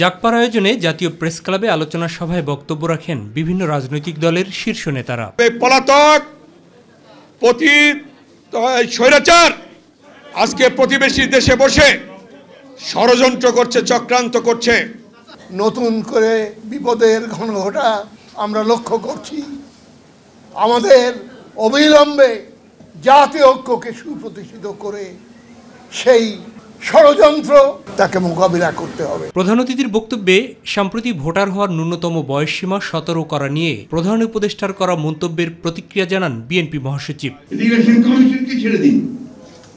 জাগপার আয়োজনে জাতীয় প্রেস ক্লাবে আলোচনা সভায় বক্তব্য রাখেন বিভিন্ন রাজনৈতিক দলের শীর্ষ নেতারা। পলাতক স্বৈরাচার আজকে প্রতিবেশী দেশে বসে ষড়যন্ত্র করছে, চক্রান্ত করছে। নতুন করে বিপদের ঘনঘটা আমরা লক্ষ্য করছি। আমাদের অবিলম্বে জাতীয় ঐক্যকে সুপ্রতিষ্ঠিত করে সেই ষড়যন্ত্র তাকে মোকাবিলা করতে হবে। প্রধান অতিথির বক্তব্যে সাম্প্রতিক ভোটার হওয়ার ন্যূনতম বয়সসীমা 17 করা নিয়ে প্রধান উপদেষ্টার করা মন্তব্যের প্রতিক্রিয়া জানান বিএনপি মহাসচিব। ইলেকশন কমিশনকে ছেড়ে দিন,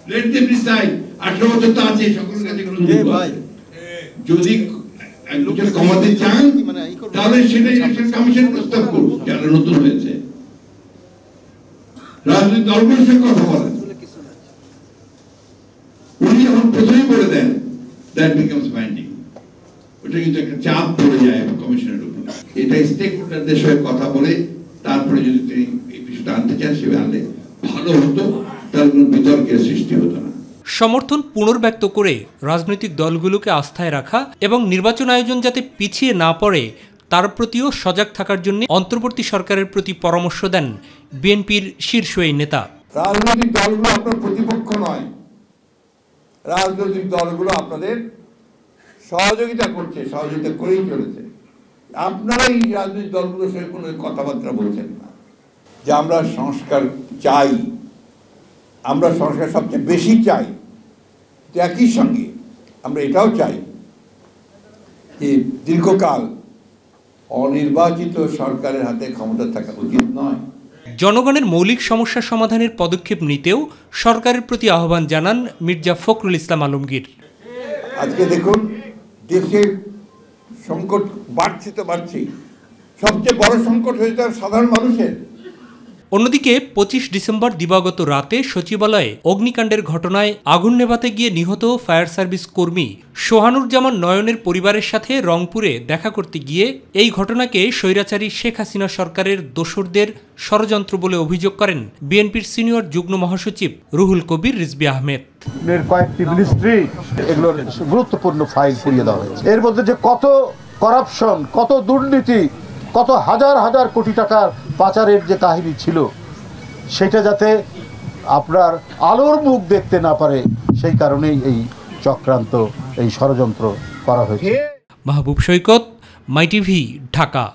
লেট দেম ডিসাইড। 18 বছর তো আছে, সকলের কাছে কোনো যদি একজন কমাতে চান তাহলে সেটা ইলেকশন কমিশন প্রস্তাব করুন, যারা নতুন হয়েছে। রাজনৈতিক দলগুলোর সঙ্গে কথা বলেন, উনি যখন প্রথমেই বলে দেন দ্যাট বিকামস বাইন্ডিং, ওটা কিন্তু একটা চাপ পড়ে যায় কমিশনের উপর। এটা স্টেক হোল্ডারদের সঙ্গে কথা বলে তারপরে যদি তিনি এই বিষয়টা আনতে চান, সেভাবে আনলে ভালো হতো, তার কোনো বিতর্কের সৃষ্টি হতো না। সমর্থন পুনর্ব্যক্ত করে রাজনৈতিক দলগুলোকে আস্থায় রাখা এবং নির্বাচন আয়োজন যাতে পিছিয়ে না পড়ে তার প্রতিও সজাগ থাকার জন্য অন্তর্বর্তী সরকারের প্রতি পরামর্শ দেন বিএনপির শীর্ষ এই নেতা। রাজনৈতিক দলগুলো আপনার প্রতিপক্ষ নয়, রাজনৈতিক দলগুলো আপনাদের সহযোগিতা করছে, সহযোগিতা করেই চলেছে। আপনারা এই রাজনৈতিক দলগুলোর সঙ্গে কোনো কথাবার্তা বলছেন না যে আমরা সংস্কার চাই, আমরা সংস্কার সবচেয়ে বেশি চাই। একই সঙ্গে আমরা এটাও চাই যে দীর্ঘকাল অনির্বাচিত সরকারের হাতে ক্ষমতা থাকা উচিত নয়। জনগণের মৌলিক সমস্যা সমাধানের পদক্ষেপ নিতেও সরকারের প্রতি আহ্বান জানান মির্জা ফখরুল ইসলাম আলমগীর। আজকে দেখুন দেশের সংকট বাড়ছে তো বাড়ছেই, সবচেয়ে বড় সংকট হয়েছে সাধারণ মানুষের। অন্যদিকে 25 ডিসেম্বর দিবাগত রাতে সচিবালয়ে অগ্নিকাণ্ডের ঘটনায় আগুন নেভাতে গিয়ে নিহত ফায়ার সার্ভিস কর্মী সোহানুজ্জামান নয়নের পরিবারের সাথে রংপুরে দেখা করতে গিয়ে এই ঘটনাকে স্বৈরাচারী শেখ হাসিনা সরকারের দোসরদের ষড়যন্ত্র বলে অভিযোগ করেন বিএনপির সিনিয়র যুগ্ম মহাসচিব রুহুল কবির রিজভী আহমেদ। কয়েকটি মিনিস্ট্রি এগুলোর গুরুত্বপূর্ণ ফাইল পুড়িয়ে দেওয়া হয়েছে। এর মধ্যে যে কত করাপশন, কত দুর্নীতি, কত হাজার হাজার কোটি টাকার পাচারের যে কাহিনী ছিল, সেটা যাতে আপনার আলোর মুখ দেখতে না পারে সেই কারণেই এই চক্রান্ত, এই ষড়যন্ত্র করা হয়েছে। মাহবুব সৈকত, মাই টিভি, ঢাকা।